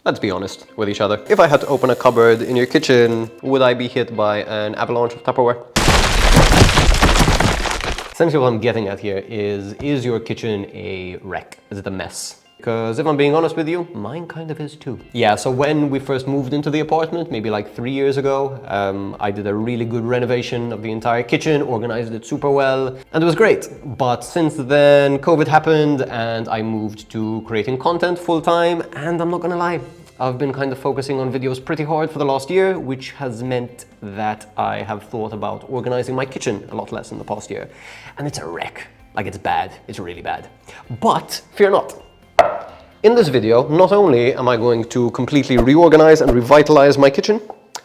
Let's be honest with each other. If I had to open a cupboard in your kitchen, would I be hit by an avalanche of Tupperware? Essentially what I'm getting at here is your kitchen a wreck? Is it a mess? Because if I'm being honest with you, mine kind of is too. Yeah, so when we first moved into the apartment, maybe like 3 years ago, I did a really good renovation of the entire kitchen, organized it super well, and it was great. But since then, COVID happened and I moved to creating content full time, and I'm not gonna lie, I've been kind of focusing on videos pretty hard for the last year, which has meant that I have thought about organizing my kitchen a lot less in the past year. And it's a wreck. Like, it's bad. It's really bad. But fear not. In this video, not only am I going to completely reorganize and revitalize my kitchen,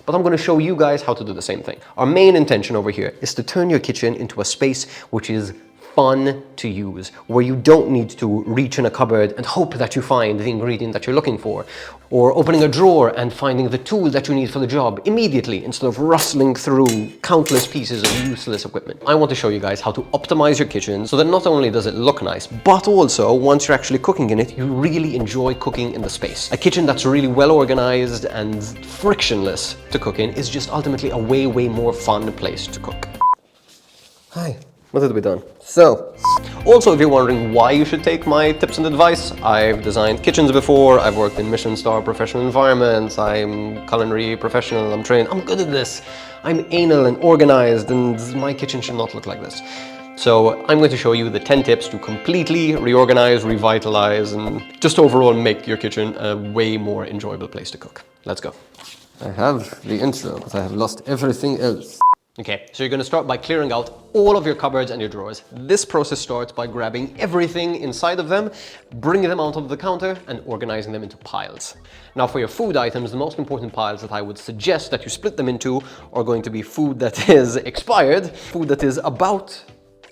but I'm going to show you guys how to do the same thing. Our main intention over here is to turn your kitchen into a space which is fun to use, where you don't need to reach in a cupboard and hope that you find the ingredient that you're looking for, or opening a drawer and finding the tool that you need for the job immediately instead of rustling through countless pieces of useless equipment. I want to show you guys how to optimize your kitchen so that not only does it look nice, but also once you're actually cooking in it, you really enjoy cooking in the space. A kitchen that's really well organized and frictionless to cook in is just ultimately a way more fun place to cook. Hi. What did we done? So, also if you're wondering why you should take my tips and advice, I've designed kitchens before, I've worked in Michelin star professional environments, I'm culinary professional, I'm trained, I'm good at this. I'm anal and organized, and my kitchen should not look like this. So I'm going to show you the 10 tips to completely reorganize, revitalize, and just overall make your kitchen a way more enjoyable place to cook. Let's go. I have the intro, but I have lost everything else. Okay, so you're going to start by clearing out all of your cupboards and your drawers. This process starts by grabbing everything inside of them, bringing them out of the counter, and organizing them into piles. Now for your food items, the most important piles that I would suggest that you split them into are going to be food that is expired, food that is about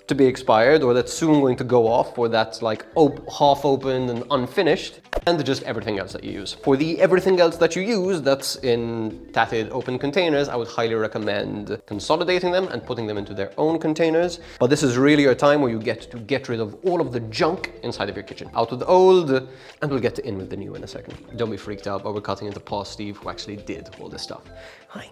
to be expired, or that's soon going to go off, or that's like half open and unfinished, and just everything else that you use. For the everything else that you use that's in tatted open containers, I would highly recommend consolidating them and putting them into their own containers. But this is really your time where you get to get rid of all of the junk inside of your kitchen. Out with the old, and we'll get to in with the new in a second. Don't be freaked out, but we're cutting into past Steve, who actually did all this stuff. Hi.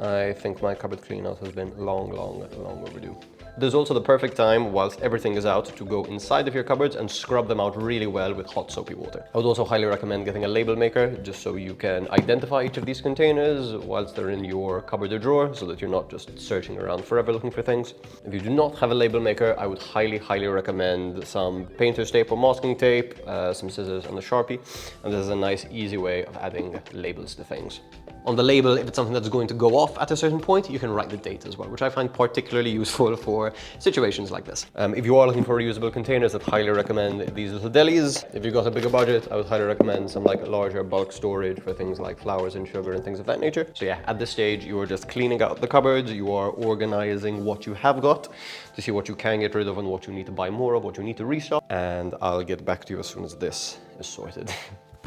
I think my cupboard clean out has been long overdue. There's also the perfect time, whilst everything is out, to go inside of your cupboards and scrub them out really well with hot soapy water. I would also highly recommend getting a label maker, just so you can identify each of these containers whilst they're in your cupboard or drawer, so that you're not just searching around forever looking for things. If you do not have a label maker, I would highly recommend some painter's tape or masking tape, some scissors and a Sharpie, and this is a nice easy way of adding labels to things. On the label, if it's something that's going to go off at a certain point, you can write the date as well, which I find particularly useful for situations like this. If you are looking for reusable containers, I'd highly recommend these little delis. If you've got a bigger budget, I would highly recommend some like larger bulk storage for things like flours and sugar and things of that nature. So yeah, at this stage, you are just cleaning out the cupboards, you are organizing what you have got to see what you can get rid of and what you need to buy more of, what you need to restock, and I'll get back to you as soon as this is sorted.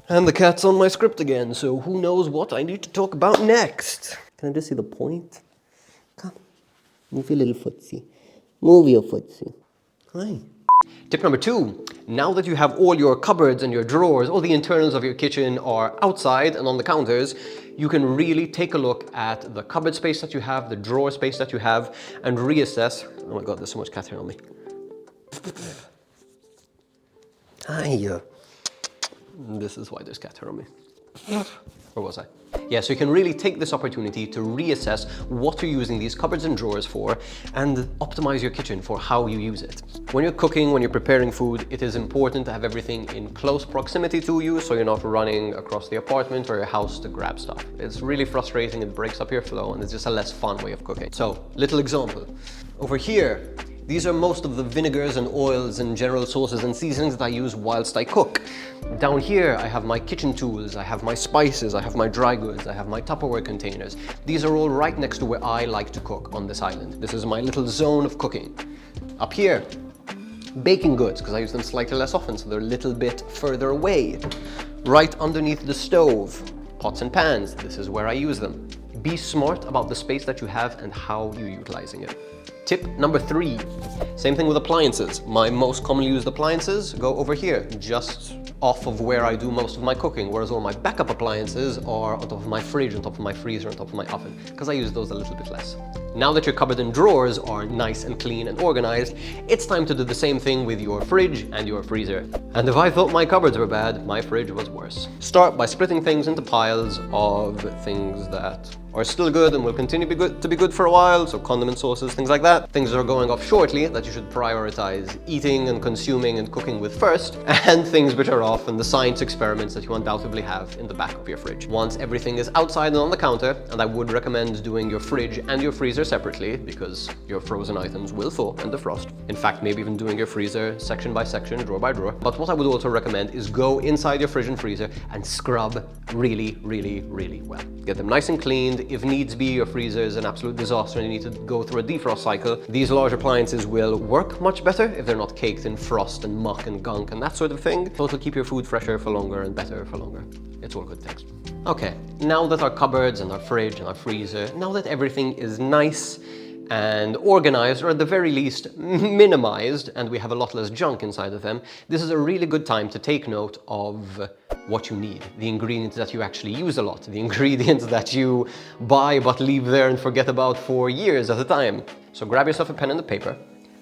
And the cat's on my script again, so who knows what I need to talk about next. Can I just see the point? Come, move your little footsie. Move your footsie. Hi. Tip number 2, now that you have all your cupboards and your drawers, all the internals of your kitchen are outside and on the counters, you can really take a look at the cupboard space that you have, the drawer space that you have, and reassess. Oh my God, there's so much cat hair on me. Hi. This is why there's cat hair on me. Or was I? Yeah, so you can really take this opportunity to reassess what you're using these cupboards and drawers for and optimize your kitchen for how you use it. When you're cooking, when you're preparing food, it is important to have everything in close proximity to you so you're not running across the apartment or your house to grab stuff. It's really frustrating, it breaks up your flow, and it's just a less fun way of cooking. So, little example. Over here, these are most of the vinegars and oils and general sauces and seasonings that I use whilst I cook. Down here, I have my kitchen tools, I have my spices, I have my dry goods, I have my Tupperware containers. These are all right next to where I like to cook on this island. This is my little zone of cooking. Up here, baking goods, because I use them slightly less often, so they're a little bit further away. Right underneath the stove, pots and pans, this is where I use them. Be smart about the space that you have and how you're utilizing it. Tip number 3, same thing with appliances. My most commonly used appliances go over here, just off of where I do most of my cooking, whereas all my backup appliances are on top of my fridge, on top of my freezer, on top of my oven, because I use those a little bit less. Now that your cupboard and drawers are nice and clean and organized, it's time to do the same thing with your fridge and your freezer. And if I thought my cupboards were bad, my fridge was worse. Start by splitting things into piles of things that are still good and will continue to be good for a while, so condiment sauces, things like that. Things that are going off shortly that you should prioritize eating and consuming and cooking with first, and things which are off and the science experiments that you undoubtedly have in the back of your fridge. Once everything is outside and on the counter, and I would recommend doing your fridge and your freezer separately because your frozen items will thaw and defrost. In fact, maybe even doing your freezer section by section, drawer by drawer. But what I would also recommend is go inside your fridge and freezer and scrub really, really, really well. Get them nice and cleaned. If needs be, your freezer is an absolute disaster and you need to go through a defrost cycle, these large appliances will work much better if they're not caked in frost and muck and gunk and that sort of thing. So it'll keep your food fresher for longer and better for longer. It's all good things. Okay, now that our cupboards and our fridge and our freezer, now that everything is nice and organized, or at the very least minimized, and we have a lot less junk inside of them, this is a really good time to take note of what you need, the ingredients that you actually use a lot, the ingredients that you buy but leave there and forget about for years at a time. So grab yourself a pen and a paper,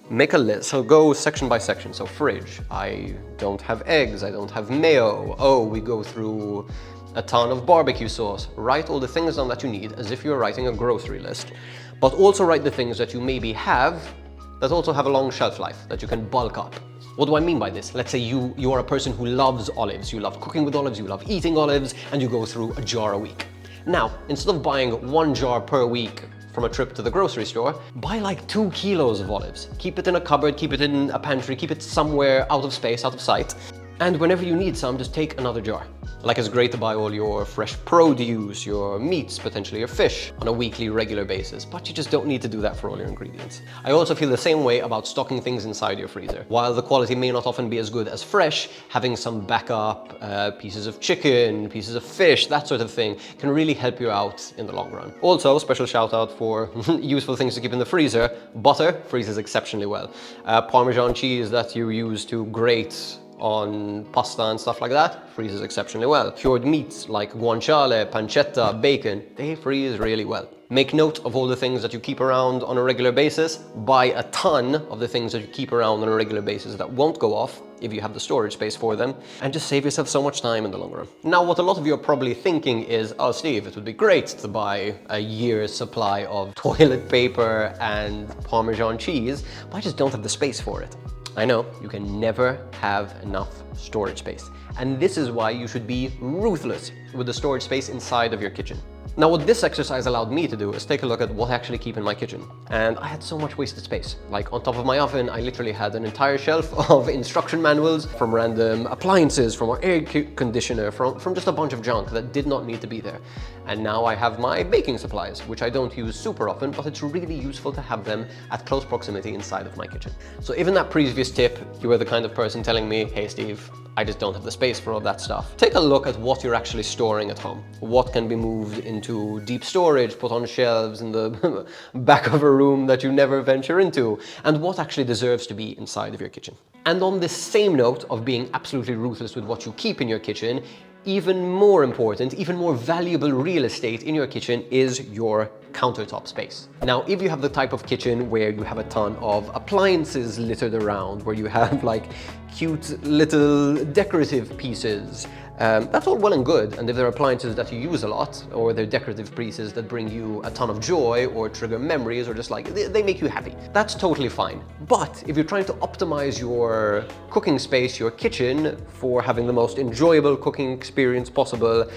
make a list. So go section by section. So fridge, I don't have eggs, I don't have mayo. Oh, we go through a ton of barbecue sauce. Write all the things down that you need as if you're writing a grocery list, but also write the things that you maybe have that also have a long shelf life, that you can bulk up. What do I mean by this? Let's say you are a person who loves olives, you love cooking with olives, you love eating olives, and you go through a jar a week. Now, instead of buying 1 jar per week from a trip to the grocery store, buy like 2 kilos of olives. Keep it in a cupboard, keep it in a pantry, keep it somewhere out of space, out of sight. And whenever you need some, just take another jar. Like, it's great to buy all your fresh produce, your meats, potentially your fish, on a weekly, regular basis, but you just don't need to do that for all your ingredients. I also feel the same way about stocking things inside your freezer. While the quality may not often be as good as fresh, having some backup, pieces of chicken, pieces of fish, that sort of thing, can really help you out in the long run. Also, special shout out for useful things to keep in the freezer. Butter freezes exceptionally well. Parmesan cheese that you use to grate on pasta and stuff like that freezes exceptionally well. Cured meats like guanciale, pancetta, bacon, they freeze really well. Make note of all the things that you keep around on a regular basis. Buy a ton of the things that you keep around on a regular basis that won't go off if you have the storage space for them, and just save yourself so much time in the long run. Now, what a lot of you are probably thinking is, oh Steve, it would be great to buy a year's supply of toilet paper and Parmesan cheese, but I just don't have the space for it. I know, you can never have enough storage space. And this is why you should be ruthless with the storage space inside of your kitchen. Now, what this exercise allowed me to do is take a look at what I actually keep in my kitchen. And I had so much wasted space. Like, on top of my oven, I literally had an entire shelf of instruction manuals from random appliances, from our air conditioner, from just a bunch of junk that did not need to be there. And now I have my baking supplies, which I don't use super often, but it's really useful to have them at close proximity inside of my kitchen. So even that previous tip, you were the kind of person telling me, hey Steve, I just don't have the space for all that stuff. Take a look at what you're actually storing at home. What can be moved into deep storage, put on shelves in the back of a room that you never venture into, and what actually deserves to be inside of your kitchen. And on this same note of being absolutely ruthless with what you keep in your kitchen, even more important, even more valuable real estate in your kitchen is your countertop space. Now, if you have the type of kitchen where you have a ton of appliances littered around, where you have like cute little decorative pieces, that's all well and good. And if there are appliances that you use a lot, or they're decorative pieces that bring you a ton of joy or trigger memories, or just like they make you happy, that's totally fine. But if you're trying to optimize your cooking space, your kitchen, for having the most enjoyable cooking experience possible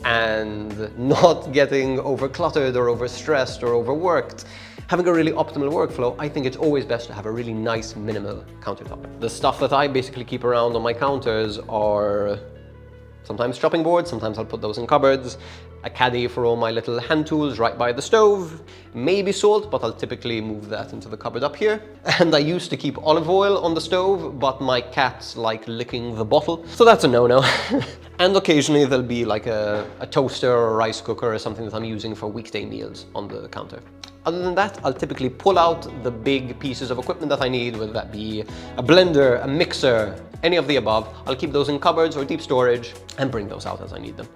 and not getting overcluttered or overstressed or overworked, having a really optimal workflow, I think it's always best to have a really nice minimal countertop. The stuff that I basically keep around on my counters are sometimes chopping boards, sometimes I'll put those in cupboards, a caddy for all my little hand tools right by the stove, maybe salt, but I'll typically move that into the cupboard up here. And I used to keep olive oil on the stove, but my cats like licking the bottle, so that's a no-no. And occasionally there'll be like a toaster or a rice cooker or something that I'm using for weekday meals on the counter. Other than that, I'll typically pull out the big pieces of equipment that I need, whether that be a blender, a mixer, Any of the above. I'll keep those in cupboards or deep storage and bring those out as I need them.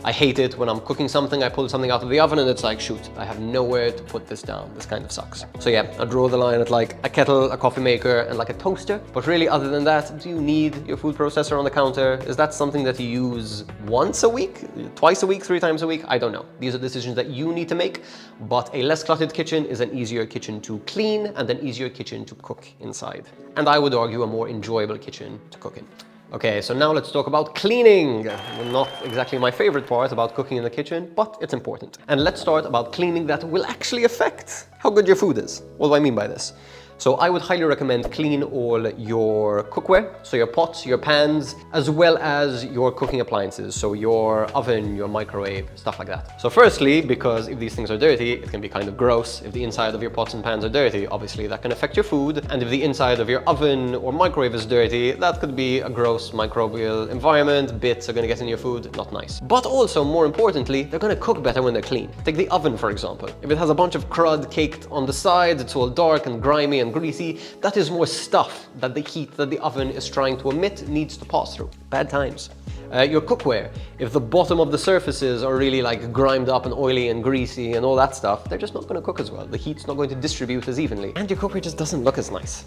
I hate it when I'm cooking something, I pull something out of the oven and it's like, shoot, I have nowhere to put this down. This kind of sucks. So yeah, I draw the line at like a kettle, a coffee maker, and like a toaster. But really, other than that, do you need your food processor on the counter? Is that something that you use once a week, twice a week, 3 times a week? I don't know. These are decisions that you need to make, but a less cluttered kitchen is an easier kitchen to clean and an easier kitchen to cook inside. And I would argue a more enjoyable kitchen to cook in. Okay, so now let's talk about cleaning. Not exactly my favorite part about cooking in the kitchen, but it's important. And let's start about cleaning that will actually affect how good your food is. What do I mean by this? So I would highly recommend clean all your cookware, so your pots, your pans, as well as your cooking appliances, so your oven, your microwave, stuff like that. So firstly, because if these things are dirty, it can be kind of gross. If the inside of your pots and pans are dirty, obviously that can affect your food. And if the inside of your oven or microwave is dirty, that could be a gross microbial environment. Bits are gonna get in your food, not nice. But also, more importantly, they're gonna cook better when they're clean. Take the oven, for example. If it has a bunch of crud caked on the sides, it's all dark and grimy and greasy, that is more stuff that the heat that the oven is trying to emit needs to pass through. Bad times. Your cookware, if the bottom of the surfaces are really like grimed up and oily and greasy and all that stuff, they're just not going to cook as well. The heat's not going to distribute as evenly, and your cookware just doesn't look as nice.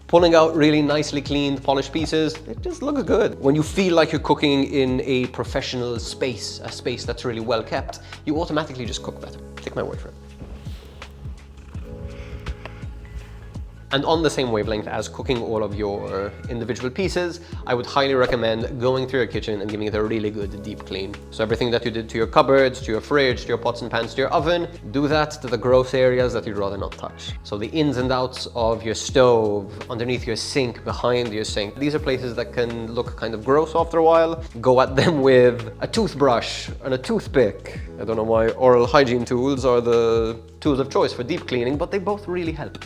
Pulling out really nicely cleaned, polished pieces, it just looks good. When you feel like you're cooking in a professional space, a space that's really well kept, you automatically just cook better. Take my word for it. And on the same wavelength as cooking all of your individual pieces, I would highly recommend going through your kitchen and giving it a really good deep clean. So everything that you did to your cupboards, to your fridge, to your pots and pans, to your oven, do that to the gross areas that you'd rather not touch. So the ins and outs of your stove, underneath your sink, behind your sink, these are places that can look kind of gross after a while. Go at them with a toothbrush and a toothpick. I don't know why oral hygiene tools are the tools of choice for deep cleaning, but they both really help.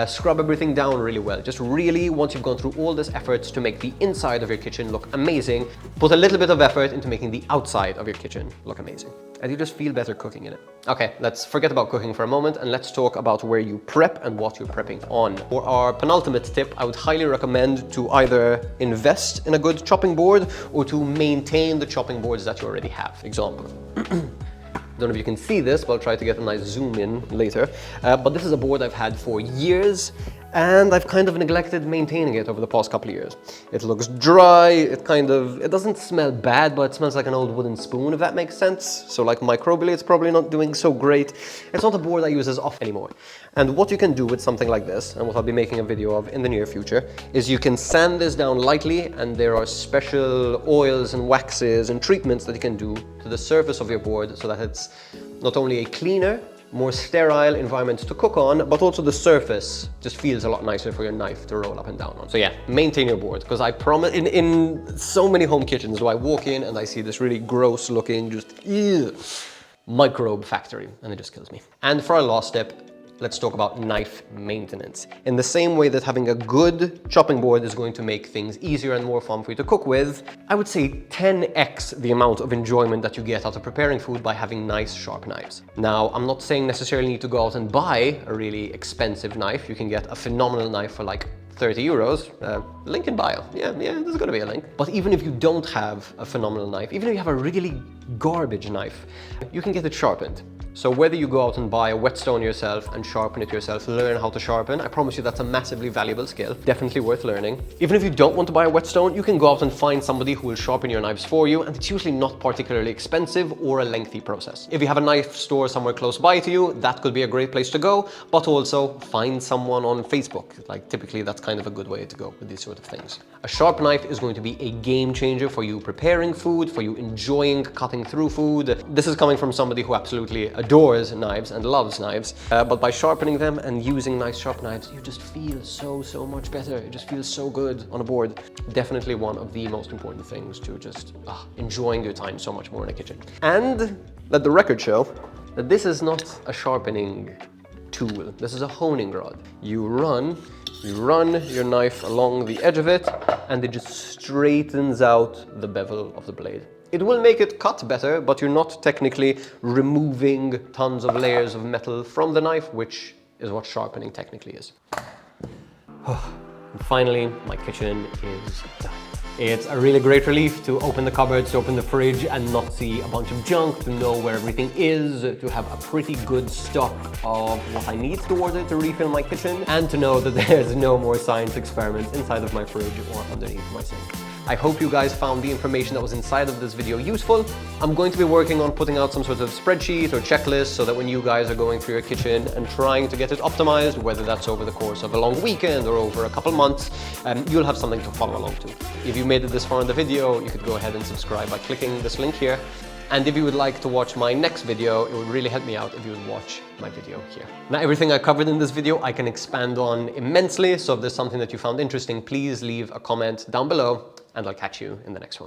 Scrub everything down really well. Just really, once you've gone through all this efforts to make the inside of your kitchen look amazing, put a little bit of effort into making the outside of your kitchen look amazing. And you just feel better cooking in it. Okay, let's forget about cooking for a moment and let's talk about where you prep and what you're prepping on. For our penultimate tip, I would highly recommend to either invest in a good chopping board or to maintain the chopping boards that you already have. Example. I don't know if you can see this, but I'll try to get a nice zoom in later. But this is a board I've had for years, and I've kind of neglected maintaining it over the past couple of years. It looks dry, it doesn't smell bad, but it smells like an old wooden spoon, if that makes sense. So like microbially, it's probably not doing so great. It's not a board I use as often anymore. And what you can do with something like this, and what I'll be making a video of in the near future, is you can sand this down lightly, and there are special oils and waxes and treatments that you can do to the surface of your board so that it's not only a cleaner, more sterile environment to cook on, but also the surface just feels a lot nicer for your knife to roll up and down on. So yeah, maintain your board, because I promise, in so many home kitchens do I walk in and I see this really gross looking, just microbe factory, and it just kills me. And for our last step, let's talk about knife maintenance. In the same way that having a good chopping board is going to make things easier and more fun for you to cook with, I would say 10x the amount of enjoyment that you get out of preparing food by having nice sharp knives. Now, I'm not saying necessarily need to go out and buy a really expensive knife. You can get a phenomenal knife for like 30 euros, link in bio. Yeah, there's gonna be a link. But even if you don't have a phenomenal knife, even if you have a really garbage knife, you can get it sharpened. So whether you go out and buy a whetstone yourself and sharpen it yourself, learn how to sharpen, I promise you that's a massively valuable skill, definitely worth learning. Even if you don't want to buy a whetstone, you can go out and find somebody who will sharpen your knives for you, and it's usually not particularly expensive or a lengthy process. If you have a knife store somewhere close by to you, that could be a great place to go, but also find someone on Facebook. Like typically that's kind of a good way to go with these sort of things. A sharp knife is going to be a game changer for you preparing food, for you enjoying cutting through food. This is coming from somebody who absolutely adores knives and loves knives, but by sharpening them and using nice sharp knives, you just feel so much better. It just feels so good on a board. Definitely one of the most important things to just enjoying your time so much more in a kitchen. And let the record show that this is not a sharpening tool. This is a honing rod. You run your knife along the edge of it, and it just straightens out the bevel of the blade. It will make it cut better, but you're not technically removing tons of layers of metal from the knife, which is what sharpening technically is. And finally, my kitchen is done. It's a really great relief to open the cupboards, to open the fridge and not see a bunch of junk, to know where everything is, to have a pretty good stock of what I need to order to refill my kitchen, and to know that there's no more science experiments inside of my fridge or underneath my sink. I hope you guys found the information that was inside of this video useful. I'm going to be working on putting out some sort of spreadsheet or checklist so that when you guys are going through your kitchen and trying to get it optimized, whether that's over the course of a long weekend or over a couple months, you'll have something to follow along to. If you made it this far in the video, you could go ahead and subscribe by clicking this link here. And if you would like to watch my next video, it would really help me out if you would watch my video here. Now, everything I covered in this video, I can expand on immensely. So if there's something that you found interesting, please leave a comment down below and I'll catch you in the next one.